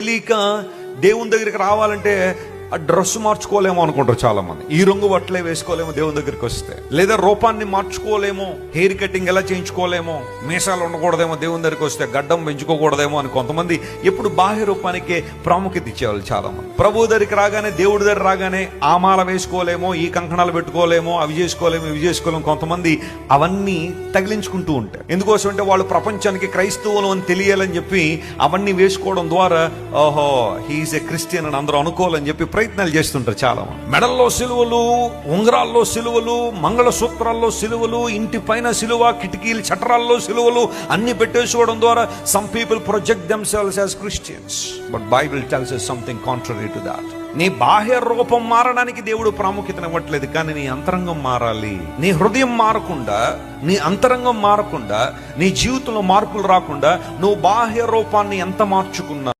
తెలియక దేవుని దగ్గరికి రావాలంటే ఆ డ్రెస్ మార్చుకోలేమో అనుకుంటారు చాలా మంది. ఈ రంగు బట్టలే వేసుకోలేమో దేవుని దగ్గరికి వస్తే, లేదా రూపాన్ని మార్చుకోలేమో, హెయిర్ కటింగ్ ఎలా చేయించుకోలేమో, మీసాలు ఉండకూడదేమో దేవుని దగ్గరికి వస్తే, గడ్డం పెంచుకోకూడదేమో అని కొంతమంది ఎప్పుడు బాహ్య రూపానికే ప్రాముఖ్యత ఇచ్చేవాళ్ళు చాలా మంది. ప్రభు దగ్గరికి రాగానే, దేవుడి దగ్గర రాగానే ఆ మాల వేసుకోలేమో, ఈ కంకణాలు పెట్టుకోలేమో, అవి చేసుకోలేమో, ఇవి చేసుకోలేమో, కొంతమంది అవన్నీ తగిలించుకుంటూ ఉంటారు. ఎందుకోసం అంటే వాళ్ళు ప్రపంచానికి క్రైస్తవులు అని తెలియాలని చెప్పి అవన్నీ వేసుకోవడం ద్వారా ఓహో హీఈస్ ఏ క్రిస్టియన్ అని అందరూ అనుకోవాలని చెప్పి ప్రయత్నాలు చేస్తుంటారు చాలా మంది. మెడల్లో సిలువలు, ఉంగరాల్లో సిలువలు, మంగళసూత్రాల్లో సిలువలు, ఇంటి పైన సిలువ, కిటికీలు చట్రాల్లో సిలువలు అన్ని పెట్టేసుకోవడం ద్వారా some people project themselves as Christians, but Bible tells us something contrary to that. నీ బాహ్య రూపం మారడానికి దేవుడు ప్రాముఖ్యతనివ్వట్లేదు, కానీ నీ అంతరంగం మారాలి. నీ హృదయం మారకుండా, నీ అంతరంగం మారకుండా, నీ జీవితంలో మార్పులు రాకుండా నువ్వు బాహ్య రూపాన్ని ఎంత మార్చుకున్నా